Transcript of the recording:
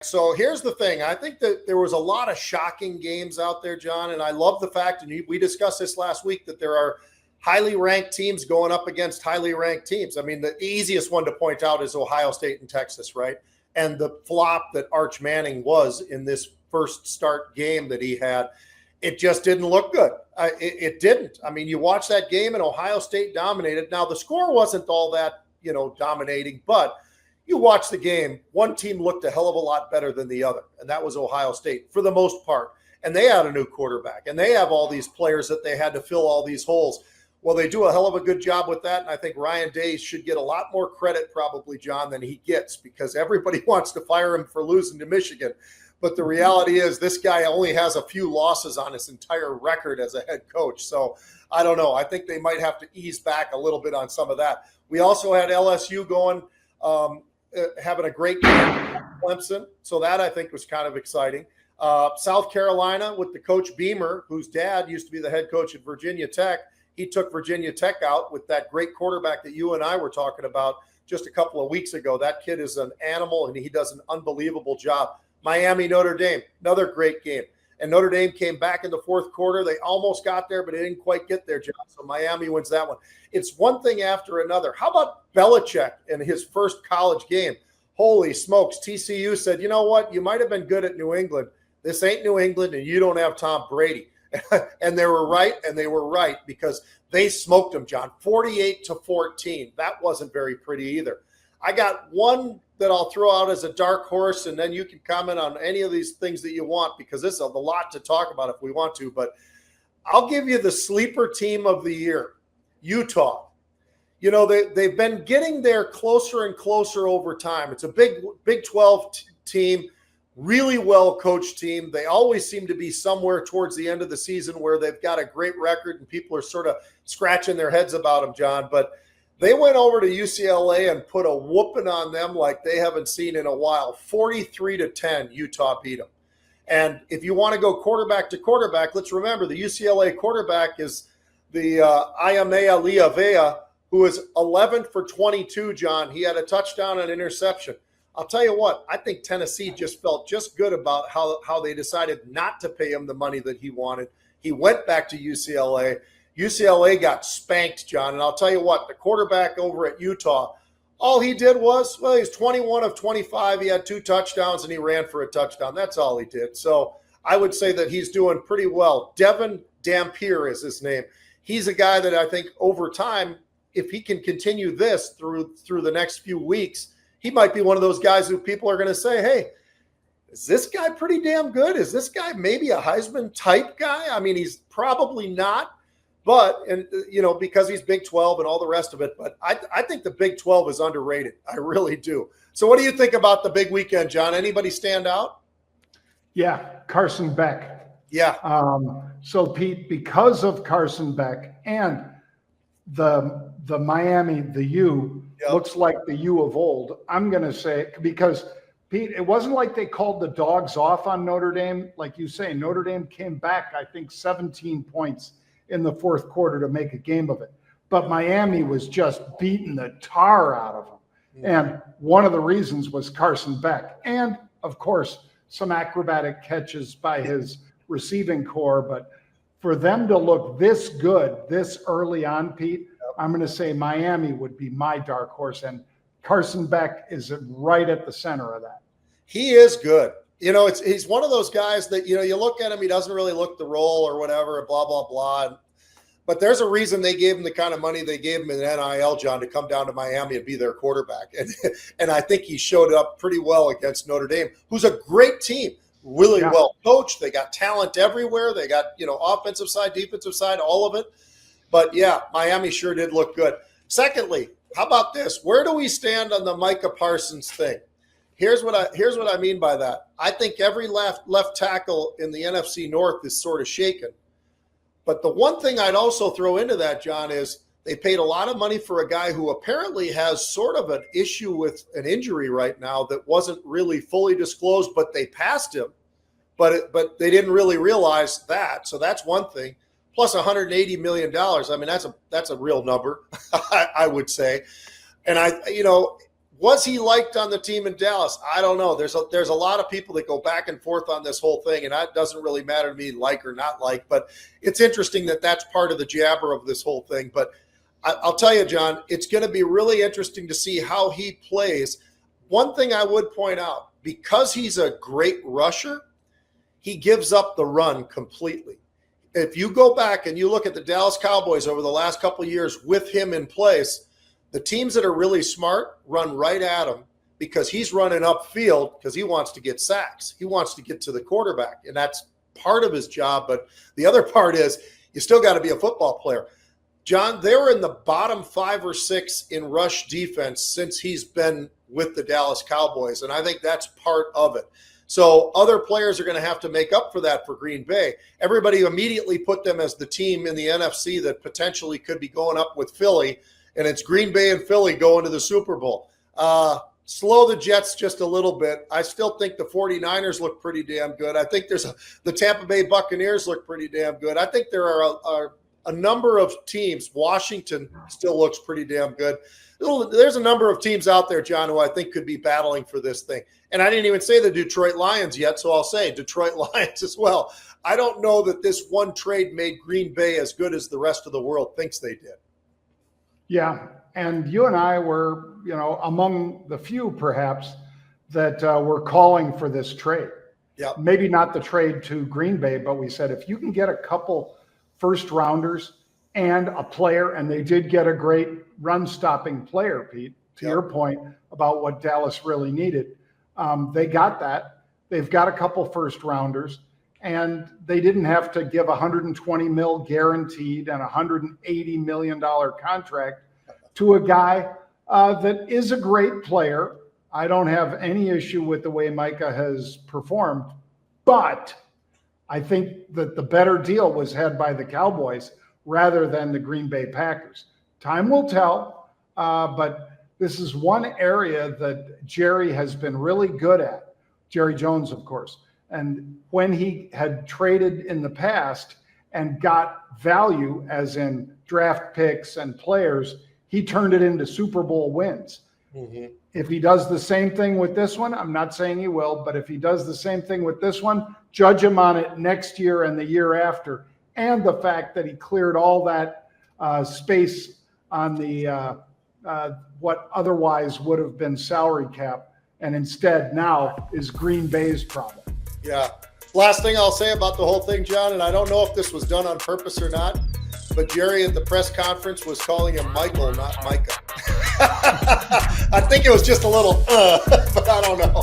So here's the thing. I think that there was a lot of shocking games out there, John, and I love the fact, and we discussed this last week, that there are highly ranked teams going up against highly ranked teams. I mean, the easiest one to point out is Ohio State and Texas, right? And the flop that Arch Manning was in this first start game that he had, it just didn't look good. It didn't. I mean, you watch that game and Ohio State dominated. Now, the score wasn't all that, dominating, but you watch the game, one team looked a hell of a lot better than the other, and that was Ohio State for the most part. And they had a new quarterback, and they have all these players that they had to fill all these holes. Well, they do a hell of a good job with that, and I think Ryan Day should get a lot more credit probably, John, than he gets, because everybody wants to fire him for losing to Michigan. But the reality is this guy only has a few losses on his entire record as a head coach. So I don't know. I think they might have to ease back a little bit on some of that. We also had LSU going – having a great game at Clemson. So that I think was kind of exciting. South Carolina with the coach Beamer, whose dad used to be the head coach at Virginia Tech. He took Virginia Tech out with that great quarterback that you and I were talking about just a couple of weeks ago. That kid is an animal, and he does an unbelievable job. Miami, Notre Dame, another great game. And Notre Dame came back in the fourth quarter. They almost got there, but they didn't quite get there, John. So Miami wins that one. It's one thing after another. How about Belichick in his first college game? Holy smokes. TCU said, you know what? You might have been good at New England. This ain't New England, and you don't have Tom Brady. And they were right, and they were right, because they smoked them, John, 48-14. That wasn't very pretty either. I got one that I'll throw out as a dark horse, and then you can comment on any of these things that you want, because this is a lot to talk about if we want to. But I'll give you the sleeper team of the year, Utah. They've been getting there closer and closer over time. It's a Big 12 team, really well-coached team. They always seem to be somewhere towards the end of the season where they've got a great record and people are sort of scratching their heads about them, John. But they went over to UCLA and put a whooping on them like they haven't seen in a while. 43-10, Utah beat them. And if you want to go quarterback to quarterback, let's remember the UCLA quarterback is the Iamea Liavea, who is 11 for 22, John. He had a touchdown and an interception. I'll tell you what, I think Tennessee just felt just good about how they decided not to pay him the money that he wanted. He went back to UCLA. UCLA got spanked, John. And I'll tell you what, the quarterback over at Utah, all he did was, he's 21 of 25. He had 2 touchdowns, and he ran for a touchdown. That's all he did. So I would say that he's doing pretty well. Devin Dampier is his name. He's a guy that I think over time, if he can continue this through the next few weeks, he might be one of those guys who people are going to say, hey, is this guy pretty damn good? Is this guy maybe a Heisman type guy? I mean, he's probably not, but, because he's Big 12 and all the rest of it. But I think the Big 12 is underrated. I really do. So what do you think about the big weekend, John? Anybody stand out? Yeah, Carson Beck. Yeah. So, Pete, because of Carson Beck and the Miami, the U, yep, looks like the U of old. I'm going to say, because, Pete, it wasn't like they called the dogs off on Notre Dame. Like you say, Notre Dame came back, I think, 17 points in the fourth quarter to make a game of it. But Miami was just beating the tar out of them. Mm-hmm. And one of the reasons was Carson Beck. And, of course, some acrobatic catches by his receiving core. But for them to look this good this early on, Pete, I'm going to say Miami would be my dark horse. And Carson Beck is right at the center of that. He is good. He's one of those guys that, you look at him, he doesn't really look the role or whatever, blah, blah, blah. But there's a reason they gave him the kind of money they gave him in NIL, John, to come down to Miami and be their quarterback. And I think he showed up pretty well against Notre Dame, who's a great team, really well coached. They got talent everywhere. They got, offensive side, defensive side, all of it. But, yeah, Miami sure did look good. Secondly, how about this? Where do we stand on the Micah Parsons thing? Here's what I mean by that. I think every left tackle in the NFC North is sort of shaken. But the one thing I'd also throw into that, John, is they paid a lot of money for a guy who apparently has sort of an issue with an injury right now that wasn't really fully disclosed, but they passed him. But they didn't really realize that. So that's one thing. Plus $180 million. I mean, that's a real number, I would say. And Was he liked on the team in Dallas? I don't know. There's a lot of people that go back and forth on this whole thing, and that doesn't really matter to me, like or not like. But it's interesting that that's part of the jabber of this whole thing. But I'll tell you, John, it's going to be really interesting to see how he plays. One thing I would point out, because he's a great rusher, he gives up the run completely. If you go back and you look at the Dallas Cowboys over the last couple of years with him in place, the teams that are really smart run right at him because he's running upfield because he wants to get sacks. He wants to get to the quarterback, and that's part of his job. But the other part is you still got to be a football player. John, they were in the bottom 5 or 6 in rush defense since he's been with the Dallas Cowboys, and I think that's part of it. So other players are going to have to make up for that for Green Bay. Everybody immediately put them as the team in the NFC that potentially could be going up with Philly, and it's Green Bay and Philly going to the Super Bowl. Slow the Jets just a little bit. I still think the 49ers look pretty damn good. I think the Tampa Bay Buccaneers look pretty damn good. I think there are a number of teams. Washington still looks pretty damn good. There's a number of teams out there, John, who I think could be battling for this thing. And I didn't even say the Detroit Lions yet, so I'll say Detroit Lions as well. I don't know that this one trade made Green Bay as good as the rest of the world thinks they did. Yeah, and you and I were, among the few perhaps that were calling for this trade. Yeah, maybe not the trade to Green Bay, but we said if you can get a couple first rounders and a player, and they did get a great run-stopping player, Pete, to your point about what Dallas really needed. They got that. They've got a couple first rounders, and they didn't have to give $120 million guaranteed and $180 million contract to a guy that is a great player. I don't have any issue with the way Micah has performed, but I think that the better deal was had by the Cowboys rather than the Green Bay Packers. Time will tell, but this is one area that Jerry has been really good at. Jerry Jones, of course. And when he had traded in the past and got value, as in draft picks and players, he turned it into Super Bowl wins. Mm-hmm. If he does the same thing with this one, I'm not saying he will, but if he does the same thing with this one, judge him on it next year and the year after. And the fact that he cleared all that space on the what otherwise would have been salary cap, and instead now is Green Bay's problem. Yeah. Last thing I'll say about the whole thing, John, and I don't know if this was done on purpose or not, but Jerry at the press conference was calling him Michael, not Micah. I think it was just a little, but I don't know.